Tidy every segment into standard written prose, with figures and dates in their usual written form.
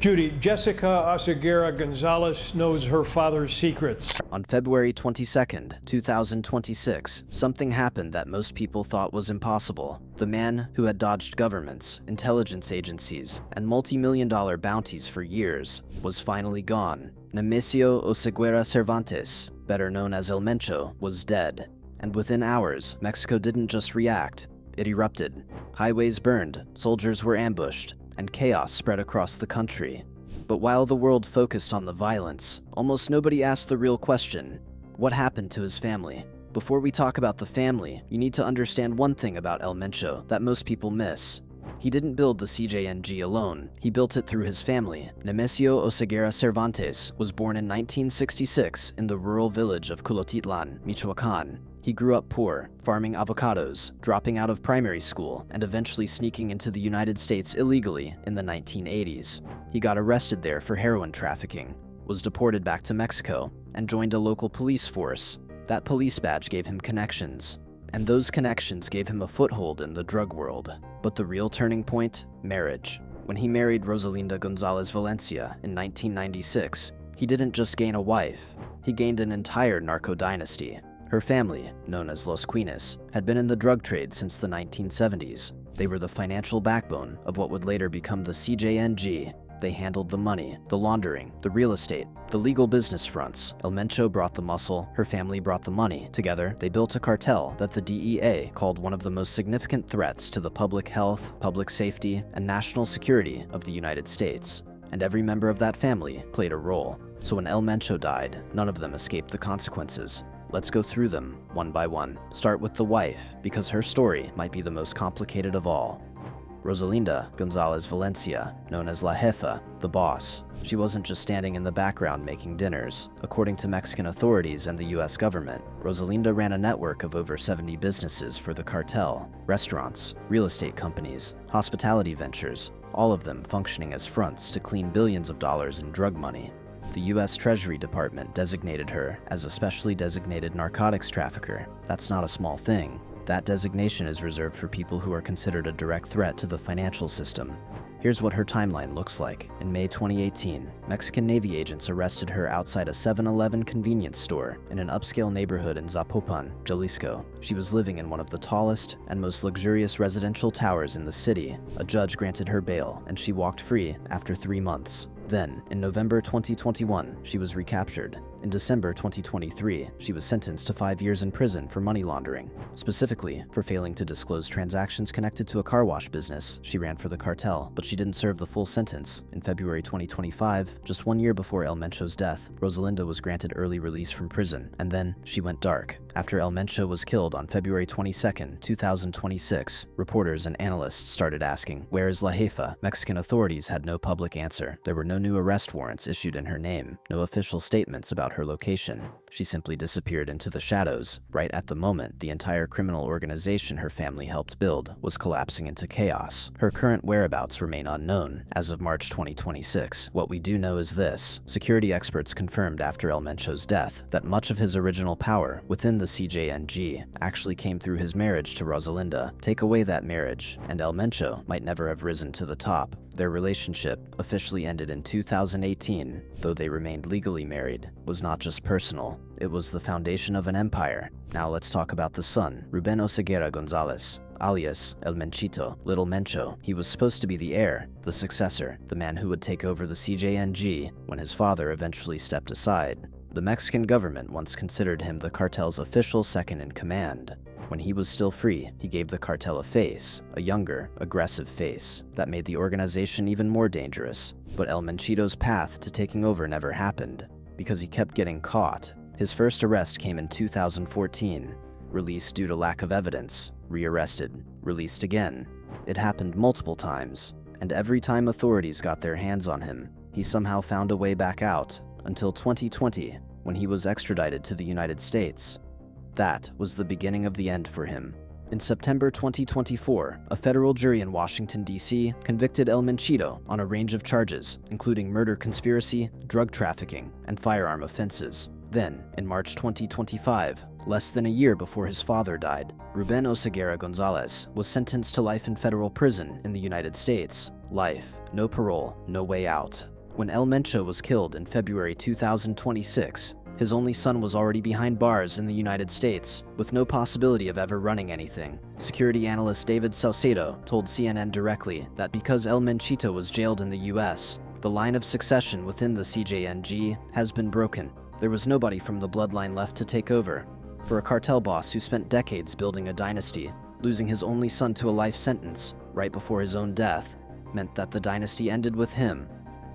Judy, Jessica Oseguera Gonzalez knows her father's secrets. On February 22, 2026, something happened that most people thought was impossible. The man who had dodged governments, intelligence agencies, and multi-million-dollar bounties for years was finally gone. Nemesio Oseguera Cervantes, better known as El Mencho, was dead. And within hours, Mexico didn't just react, it erupted. Highways burned, soldiers were ambushed, and chaos spread across the country. But while the world focused on the violence, almost nobody asked the real question: what happened to his family? Before we talk about the family, you need to understand one thing about El Mencho that most people miss. He didn't build the CJNG alone, he built it through his family. Nemesio Oseguera Cervantes was born in 1966 in the rural village of Culotitlan, Michoacan. He grew up poor, farming avocados, dropping out of primary school, and eventually sneaking into the United States illegally in the 1980s. He got arrested there for heroin trafficking, was deported back to Mexico, and joined a local police force. That police badge gave him connections, and those connections gave him a foothold in the drug world. But the real turning point? Marriage. When he married Rosalinda Gonzalez Valencia in 1996, he didn't just gain a wife, he gained an entire narco dynasty. Her family, known as Los Quines, had been in the drug trade since the 1970s. They were the financial backbone of what would later become the CJNG. They handled the money, the laundering, the real estate, the legal business fronts. El Mencho brought the muscle, her family brought the money. Together, they built a cartel that the DEA called one of the most significant threats to the public health, public safety, and national security of the United States. And every member of that family played a role. So when El Mencho died, none of them escaped the consequences. Let's go through them one by one. Start with the wife, because her story might be the most complicated of all. Rosalinda Gonzalez Valencia, known as La Jefa, the boss. She wasn't just standing in the background making dinners. According to Mexican authorities and the US government, Rosalinda ran a network of over 70 businesses for the cartel. Restaurants, real estate companies, hospitality ventures, all of them functioning as fronts to clean billions of dollars in drug money. The U.S. Treasury Department designated her as a specially designated narcotics trafficker. That's not a small thing. That designation is reserved for people who are considered a direct threat to the financial system. Here's what her timeline looks like. In May 2018, Mexican Navy agents arrested her outside a 7-Eleven convenience store in an upscale neighborhood in Zapopan, Jalisco. She was living in one of the tallest and most luxurious residential towers in the city. A judge granted her bail, and she walked free after 3 months. Then, in November 2021, she was recaptured. In December 2023, she was sentenced to 5 years in prison for money laundering, specifically for failing to disclose transactions connected to a car wash business she ran for the cartel, but she didn't serve the full sentence. In February 2025, just 1 year before El Mencho's death, Rosalinda was granted early release from prison, and then she went dark. After El Mencho was killed on February 22, 2026, reporters and analysts started asking, "Where is La Jefa?" Mexican authorities had no public answer. There were no new arrest warrants issued in her name, no official statements about her location. She simply disappeared into the shadows. Right at the moment, the entire criminal organization her family helped build was collapsing into chaos. Her current whereabouts remain unknown. As of March 2026, what we do know is this: security experts confirmed after El Mencho's death that much of his original power within the CJNG actually came through his marriage to Rosalinda. Take away that marriage, and El Mencho might never have risen to the top. Their relationship, officially ended in 2018, though they remained legally married, was not just personal, it was the foundation of an empire. Now let's talk about the son, Ruben Oseguera Gonzalez, alias El Menchito, Little Mencho. He was supposed to be the heir, the successor, the man who would take over the CJNG when his father eventually stepped aside. The Mexican government once considered him the cartel's official second-in-command. When he was still free, he gave the cartel a face, a younger, aggressive face, that made the organization even more dangerous. But El Menchito's path to taking over never happened, because he kept getting caught. His first arrest came in 2014, released due to lack of evidence, rearrested, released again. It happened multiple times, and every time authorities got their hands on him, he somehow found a way back out, until 2020, when he was extradited to the United States. That was the beginning of the end for him. In September 2024, a federal jury in Washington, D.C. convicted El Menchito on a range of charges, including murder conspiracy, drug trafficking, and firearm offenses. Then, in March 2025, Less than a year before his father died, Ruben Oseguera Gonzalez was sentenced to life in federal prison in the United States. Life, no parole, no way out. When El Mencho was killed in February 2026, his only son was already behind bars in the United States, with no possibility of ever running anything. Security analyst David Saucedo told CNN directly that because El Menchito was jailed in the US, the line of succession within the CJNG has been broken. There was nobody from the bloodline left to take over. For a cartel boss who spent decades building a dynasty, losing his only son to a life sentence right before his own death meant that the dynasty ended with him.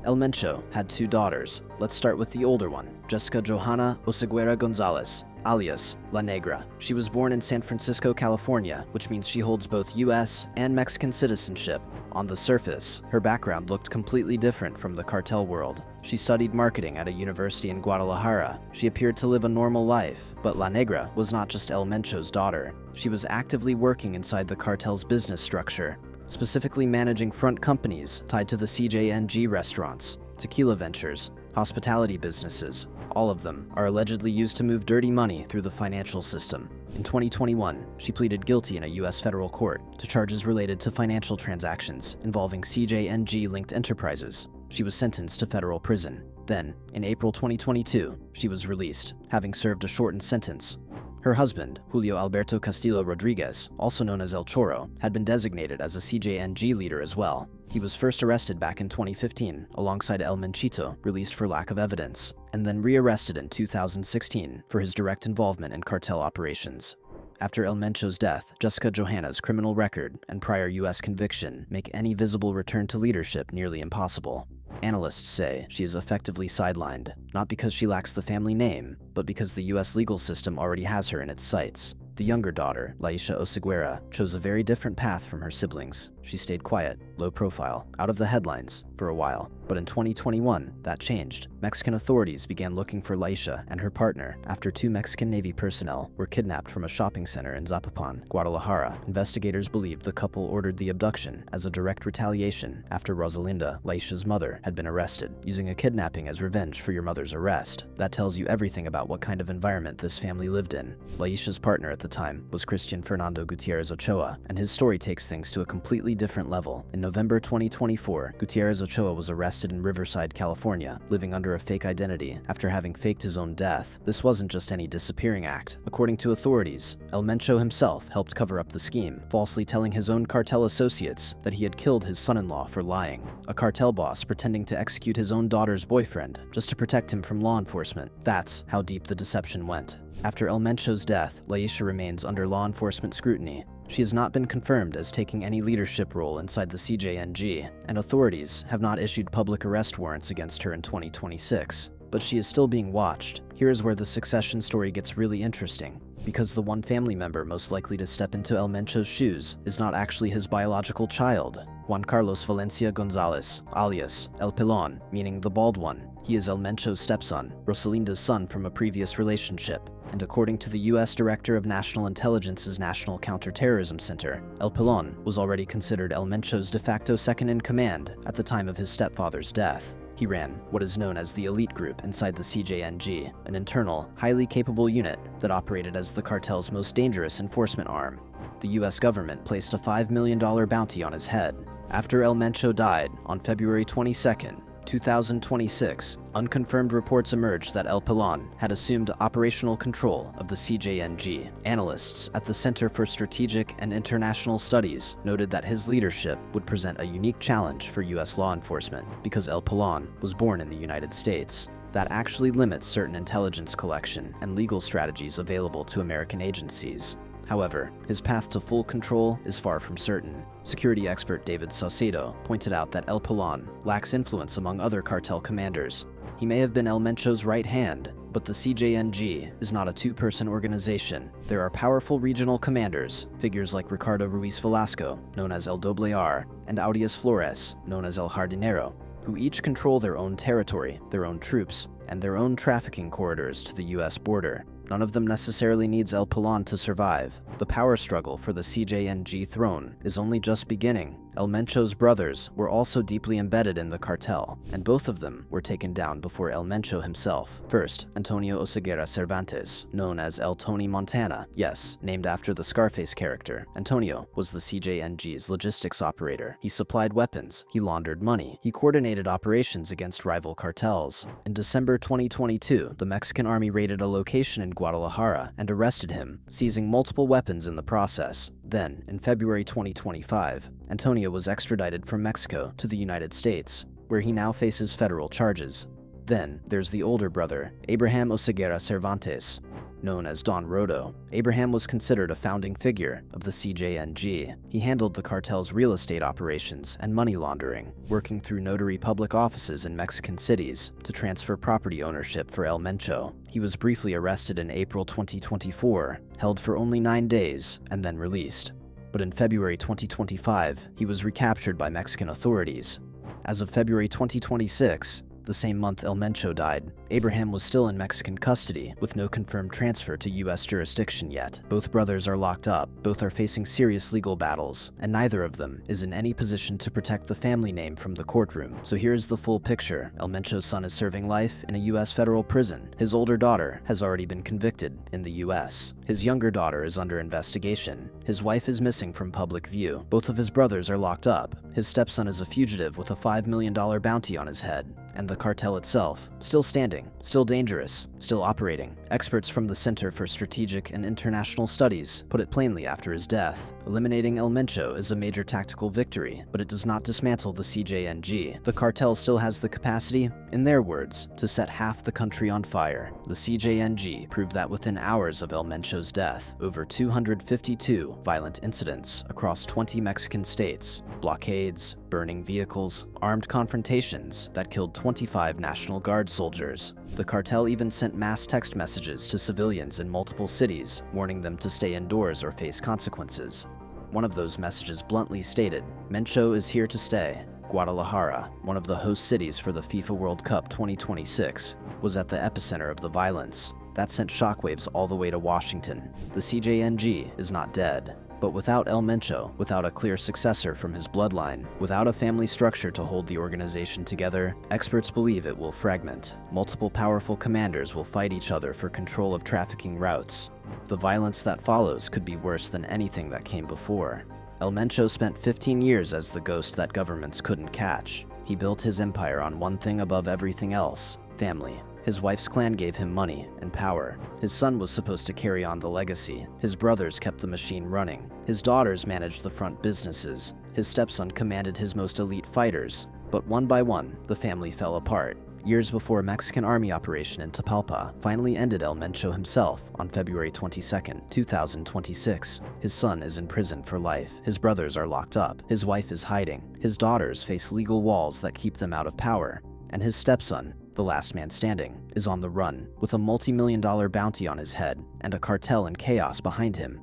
El Mencho had 2 daughters. Let's start with the older one, Jessica Johanna Oseguera Gonzalez, alias La Negra. She was born in San Francisco, California, which means she holds both US and Mexican citizenship. On the surface, her background looked completely different from the cartel world. She studied marketing at a university in Guadalajara. She appeared to live a normal life, but La Negra was not just El Mencho's daughter. She was actively working inside the cartel's business structure, specifically managing front companies tied to the CJNG restaurants, tequila ventures, hospitality businesses. All of them are allegedly used to move dirty money through the financial system. In 2021, she pleaded guilty in a US federal court to charges related to financial transactions involving CJNG-linked enterprises. She was sentenced to federal prison. Then, in April 2022, she was released, having served a shortened sentence. Her husband, Julio Alberto Castillo Rodriguez, also known as El Choro, had been designated as a CJNG leader as well. He was first arrested back in 2015 alongside El Menchito, released for lack of evidence, and then rearrested in 2016 for his direct involvement in cartel operations. After El Mencho's death, Jessica Johanna's criminal record and prior US conviction make any visible return to leadership nearly impossible. Analysts say she is effectively sidelined, not because she lacks the family name, but because the US legal system already has her in its sights. The younger daughter, Laisha Oseguera, chose a very different path from her siblings. She stayed quiet, low profile, out of the headlines for a while. But in 2021, that changed. Mexican authorities began looking for Laisha and her partner after 2 Mexican Navy personnel were kidnapped from a shopping center in Zapopan, Guadalajara. Investigators believed the couple ordered the abduction as a direct retaliation after Rosalinda, Laisha's mother, had been arrested, using a kidnapping as revenge for your mother's arrest. That tells you everything about what kind of environment this family lived in. Laisha's partner at the time was Christian Fernando Gutierrez Ochoa, and his story takes things to a completely different level. In November 2024, Gutierrez Ochoa was arrested in Riverside, California, living under a fake identity after having faked his own death. This wasn't just any disappearing act. According to authorities, El Mencho himself helped cover up the scheme, falsely telling his own cartel associates that he had killed his son-in-law for lying. A cartel boss pretending to execute his own daughter's boyfriend just to protect him from law enforcement. That's how deep the deception went. After El Mencho's death, Laisha remains under law enforcement scrutiny. She has not been confirmed as taking any leadership role inside the CJNG, and authorities have not issued public arrest warrants against her in 2026. But she is still being watched. Here is where the succession story gets really interesting, because the one family member most likely to step into El Mencho's shoes is not actually his biological child. Juan Carlos Valencia Gonzalez, alias El Pilon, meaning the bald one. He is El Mencho's stepson, Rosalinda's son from a previous relationship. And according to the US Director of National Intelligence's National Counterterrorism Center, El Pilon was already considered El Mencho's de facto second-in-command at the time of his stepfather's death. He ran what is known as the elite group inside the CJNG, an internal, highly capable unit that operated as the cartel's most dangerous enforcement arm. The US government placed a $5 million bounty on his head. After El Mencho died on February 22nd, 2026, unconfirmed reports emerged that El Pilon had assumed operational control of the CJNG. Analysts at the Center for Strategic and International Studies noted that his leadership would present a unique challenge for US law enforcement because El Pilon was born in the United States. That actually limits certain intelligence collection and legal strategies available to American agencies. However, his path to full control is far from certain. Security expert David Saucedo pointed out that El Pilon lacks influence among other cartel commanders. He may have been El Mencho's right hand, but the CJNG is not a two-person organization. There are powerful regional commanders, figures like Ricardo Ruiz Velasco, known as El Doble R, and Audias Flores, known as El Jardinero, who each control their own territory, their own troops, and their own trafficking corridors to the US border. None of them necessarily needs El Pilon to survive. The power struggle for the CJNG throne is only just beginning. El Mencho's brothers were also deeply embedded in the cartel, and both of them were taken down before El Mencho himself. First, Antonio Oseguera Cervantes, known as El Tony Montana, yes, named after the Scarface character. Antonio was the CJNG's logistics operator. He supplied weapons, he laundered money, he coordinated operations against rival cartels. In December 2022, the Mexican army raided a location in Guadalajara and arrested him, seizing multiple weapons in the process. Then, in February 2025, Antonio was extradited from Mexico to the United States, where he now faces federal charges. Then, there's the older brother, Abraham Oseguera Cervantes. Known as Don Rodo, Abraham was considered a founding figure of the CJNG. He handled the cartel's real estate operations and money laundering, working through notary public offices in Mexican cities to transfer property ownership for El Mencho. He was briefly arrested in April 2024, held for only 9 days, and then released. But in February 2025, he was recaptured by Mexican authorities. As of February 2026, the same month El Mencho died, Abraham was still in Mexican custody, with no confirmed transfer to US jurisdiction yet. Both brothers are locked up, both are facing serious legal battles, and neither of them is in any position to protect the family name from the courtroom. So here's the full picture. El Mencho's son is serving life in a US federal prison. His older daughter has already been convicted in the US. His younger daughter is under investigation. His wife is missing from public view. Both of his brothers are locked up. His stepson is a fugitive with a $5 million bounty on his head. And the cartel itself, still standing, still dangerous, still operating. Experts from the Center for Strategic and International Studies put it plainly after his death. Eliminating El Mencho is a major tactical victory, but it does not dismantle the CJNG. The cartel still has the capacity, in their words, to set half the country on fire. The CJNG proved that within hours of El Mencho's death, over 252 violent incidents across 20 Mexican states, blockades, burning vehicles, armed confrontations that killed 25 National Guard soldiers. The cartel even sent mass text messages to civilians in multiple cities, warning them to stay indoors or face consequences. One of those messages bluntly stated, "Mencho is here to stay." Guadalajara, one of the host cities for the FIFA World Cup 2026, was at the epicenter of the violence. That sent shockwaves all the way to Washington. The CJNG is not dead. But without El Mencho, without a clear successor from his bloodline, without a family structure to hold the organization together, experts believe it will fragment. Multiple powerful commanders will fight each other for control of trafficking routes. The violence that follows could be worse than anything that came before. El Mencho spent 15 years as the ghost that governments couldn't catch. He built his empire on one thing above everything else: family. His wife's clan gave him money and power. His son was supposed to carry on the legacy. His brothers kept the machine running. His daughters managed the front businesses. His stepson commanded his most elite fighters. But one by one, the family fell apart. Years before a Mexican army operation in Tapalpa finally ended El Mencho himself on February 22, 2026. His son is in prison for life. His brothers are locked up. His wife is hiding. His daughters face legal walls that keep them out of power. And his stepson, the last man standing, is on the run, with a multi-million-dollar bounty on his head and a cartel in chaos behind him.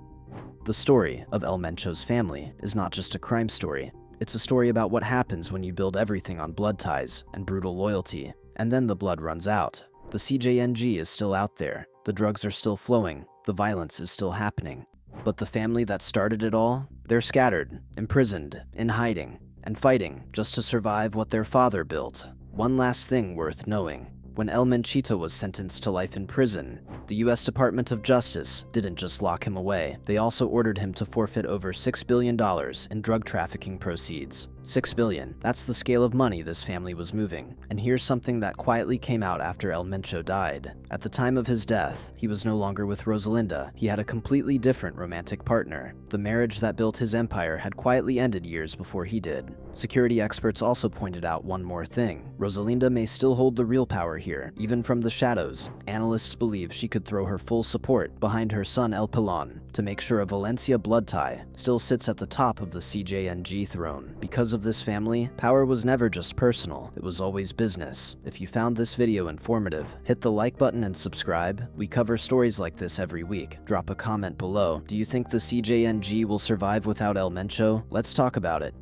The story of El Mencho's family is not just a crime story. It's a story about what happens when you build everything on blood ties and brutal loyalty, and then the blood runs out. The CJNG is still out there. The drugs are still flowing. The violence is still happening. But the family that started it all, they're scattered, imprisoned, in hiding, and fighting just to survive what their father built. One last thing worth knowing. When El Menchito was sentenced to life in prison, the US Department of Justice didn't just lock him away. They also ordered him to forfeit over $6 billion in drug trafficking proceeds. $6 billion. That's the scale of money this family was moving. And here's something that quietly came out after El Mencho died. At the time of his death, he was no longer with Rosalinda. He had a completely different romantic partner. The marriage that built his empire had quietly ended years before he did. Security experts also pointed out one more thing. Rosalinda may still hold the real power here, even from the shadows. Analysts believe she could throw her full support behind her son El Pelon to make sure a Valencia blood tie still sits at the top of the CJNG throne. Because of this family, power was never just personal, it was always business. If you found this video informative, hit the like button and subscribe. We cover stories like this every week. Drop a comment below. Do you think the CJNG will survive without El Mencho? Let's talk about it.